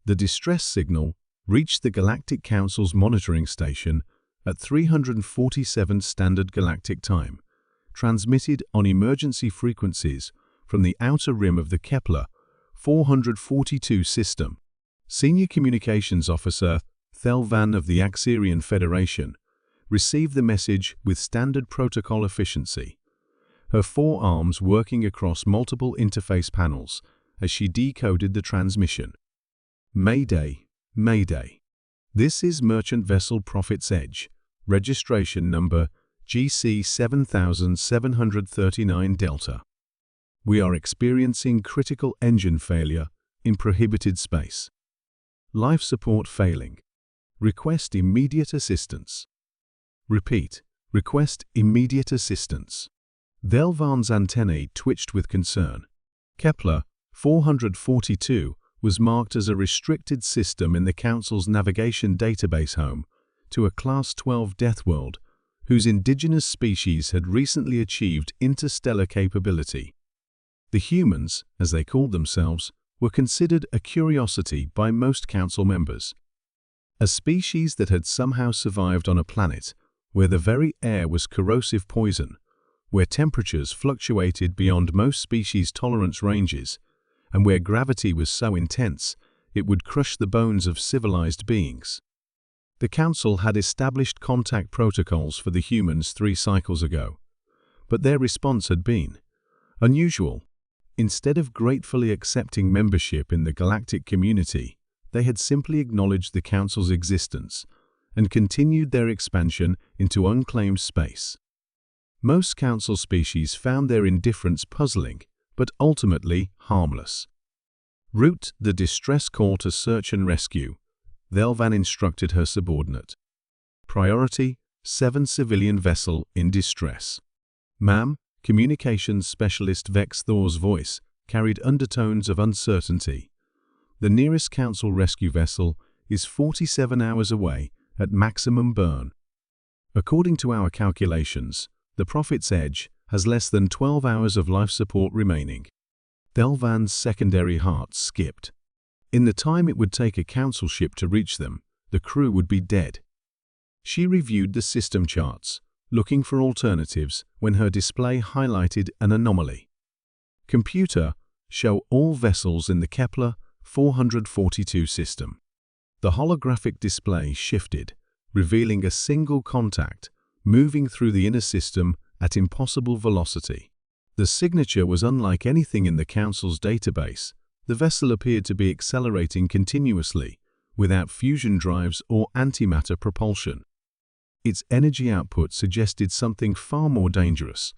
The distress signal reached the Galactic Council's monitoring station at 347 Standard Galactic Time, transmitted on emergency frequencies from the outer rim of the Kepler 442 system. Senior Communications Officer Thelvan of the Axerian Federation received the message with standard protocol efficiency, her forearms working across multiple interface panels as she decoded the transmission. Mayday, Mayday. This is Merchant Vessel Prophet's Edge, registration number GC 7739 Delta. We are experiencing critical engine failure in prohibited space. Life support failing. Request immediate assistance. Repeat, request immediate assistance. Thelvan's antennae twitched with concern. Kepler 442 was marked as a restricted system in the Council's navigation database, home to a Class 12 Deathworld whose indigenous species had recently achieved interstellar capability. The humans, as they called themselves, were considered a curiosity by most Council members. A species that had somehow survived on a planet where the very air was corrosive poison, where temperatures fluctuated beyond most species' tolerance ranges, and where gravity was so intense it would crush the bones of civilized beings. The Council had established contact protocols for the humans 3 cycles ago, but their response had been unusual. Instead of gratefully accepting membership in the galactic community, they had simply acknowledged the Council's existence and continued their expansion into unclaimed space. Most Council species found their indifference puzzling, but ultimately harmless. Route the distress call to search and rescue, Thelvan instructed her subordinate. Priority, 7 civilian vessel in distress. Ma'am, communications specialist Vex Thor's voice carried undertones of uncertainty. The nearest Council rescue vessel is 47 hours away at maximum burn. According to our calculations, the Prophet's Edge has less than 12 hours of life support remaining. Thelvan's secondary heart skipped. In the time it would take a Council ship to reach them, the crew would be dead. She reviewed the system charts, looking for alternatives when her display highlighted an anomaly. Computer, show all vessels in the Kepler 442 system. The holographic display shifted, revealing a single contact moving through the inner system at impossible velocity. The signature was unlike anything in the Council's database. The vessel appeared to be accelerating continuously, without fusion drives or antimatter propulsion. Its energy output suggested something far more dangerous.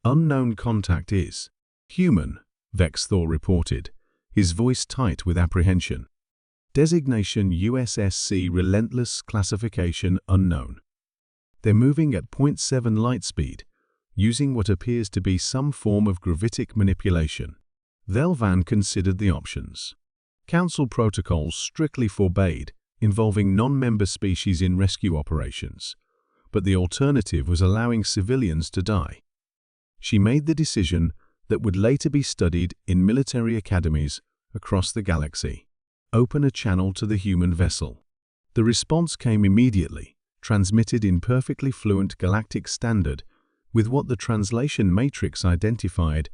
Unknown contact is human, Vex Thor reported, his voice tight with apprehension. Designation USSC Relentless, classification unknown. They're moving at 0.7 light speed, using what appears to be some form of gravitic manipulation. Thelvan considered the options. Council protocols strictly forbade involving non-member species in rescue operations, but the alternative was allowing civilians to die. She made the decision that would later be studied in military academies across the galaxy. Open a channel to the human vessel. The response came immediately, transmitted in perfectly fluent galactic standard with what the translation matrix identified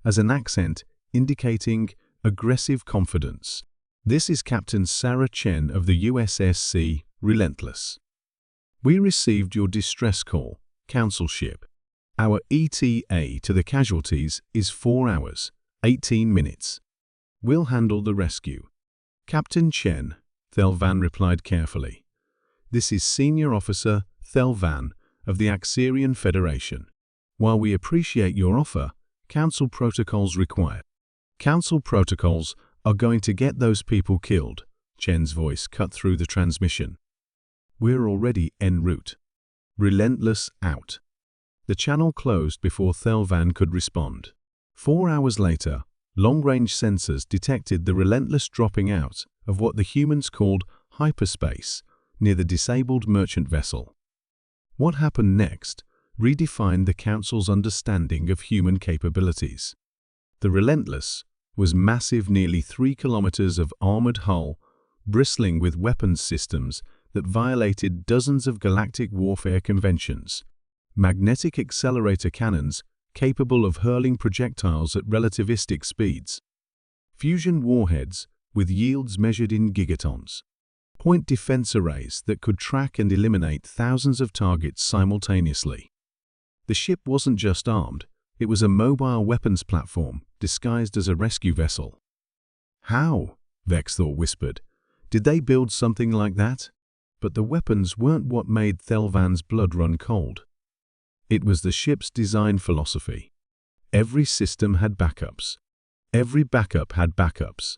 as an accent indicating aggressive confidence. This is Captain Sarah Chen of the USSC Relentless. We received your distress call, Council ship. Our ETA to the casualties is 4 hours, 18 minutes. We'll handle the rescue. Captain Chen, Thelvan replied carefully. This is Senior Officer Thelvan of the Axerian Federation. While we appreciate your offer, Council protocols require. Council protocols are going to get those people killed, Chen's voice cut through the transmission. We're already en route. Relentless out. The channel closed before Thelvan could respond. 4 hours later, long-range sensors detected the Relentless dropping out of what the humans called hyperspace near the disabled merchant vessel. What happened next redefined the Council's understanding of human capabilities. The Relentless was massive, nearly 3 kilometers of armored hull, bristling with weapons systems that violated dozens of galactic warfare conventions. Magnetic accelerator cannons capable of hurling projectiles at relativistic speeds. Fusion warheads with yields measured in gigatons. Point defense arrays that could track and eliminate thousands of targets simultaneously. The ship wasn't just armed, it was a mobile weapons platform disguised as a rescue vessel. How, Vexthor whispered, did they build something like that? But the weapons weren't what made Thelvan's blood run cold. It was the ship's design philosophy. Every system had backups. Every backup had backups.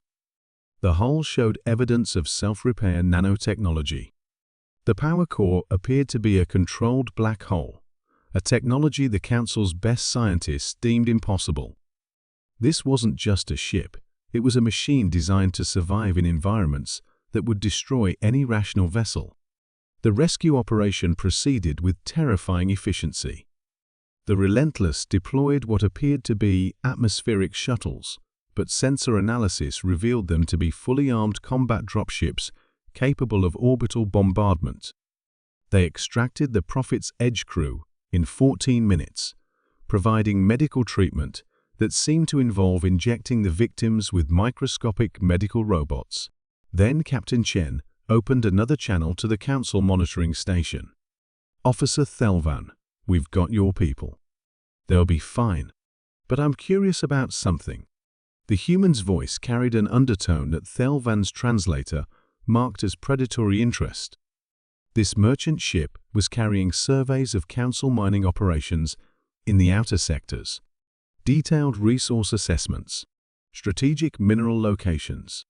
The hull showed evidence of self-repair nanotechnology. The power core appeared to be a controlled black hole, a technology the Council's best scientists deemed impossible. This wasn't just a ship, it was a machine designed to survive in environments that would destroy any rational vessel. The rescue operation proceeded with terrifying efficiency. The Relentless deployed what appeared to be atmospheric shuttles, but sensor analysis revealed them to be fully armed combat dropships capable of orbital bombardment. They extracted the Prophet's Edge crew in 14 minutes, providing medical treatment that seemed to involve injecting the victims with microscopic medical robots. Then Captain Chen opened another channel to the Council monitoring station. "Officer Thelvan, we've got your people. They'll be fine. But I'm curious about something." The human's voice carried an undertone that Thelvan's translator marked as predatory interest. This merchant ship was carrying surveys of Council mining operations in the outer sectors, detailed resource assessments, strategic mineral locations.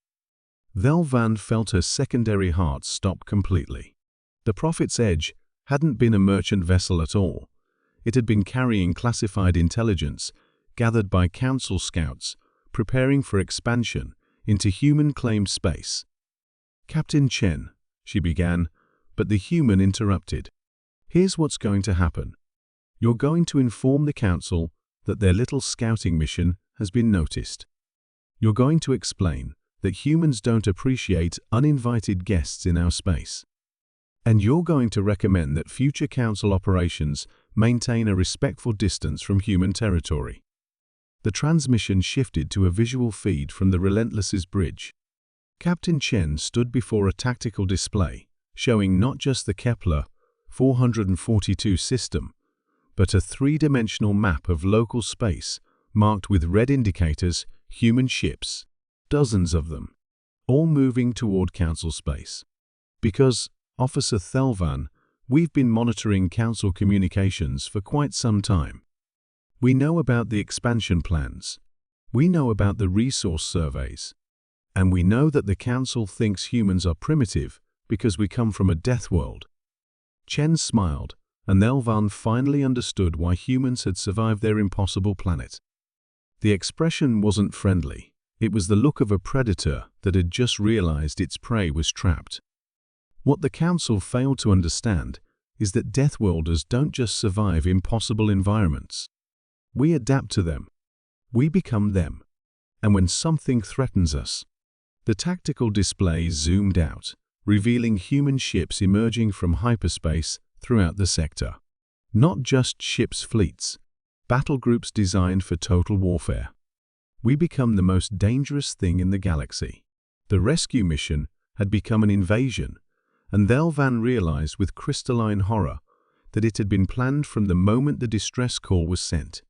Thelvan felt her secondary heart stop completely. The Prophet's Edge hadn't been a merchant vessel at all. It had been carrying classified intelligence gathered by Council scouts preparing for expansion into human-claimed space. "Captain Chen," she began, but the human interrupted. "Here's what's going to happen. You're going to inform the Council that their little scouting mission has been noticed. You're going to explain that humans don't appreciate uninvited guests in our space. And you're going to recommend that future Council operations maintain a respectful distance from human territory." The transmission shifted to a visual feed from the Relentless's bridge. Captain Chen stood before a tactical display, showing not just the Kepler 442 system, but a three-dimensional map of local space marked with red indicators, human ships, dozens of them, all moving toward Council space. "Because, Officer Thelvan, we've been monitoring Council communications for quite some time. We know about the expansion plans. We know about the resource surveys. And we know that the Council thinks humans are primitive because we come from a death world." Chen smiled, and Thelvan finally understood why humans had survived their impossible planet. The expression wasn't friendly. It was the look of a predator that had just realized its prey was trapped. What the Council failed to understand is that Deathworlders don't just survive impossible environments. We adapt to them. We become them. And when something threatens us, the tactical display zoomed out, revealing human ships emerging from hyperspace throughout the sector. Not just ships' fleets, battle groups designed for total warfare. We become the most dangerous thing in the galaxy. The rescue mission had become an invasion, and Thelvan realized with crystalline horror that it had been planned from the moment the distress call was sent.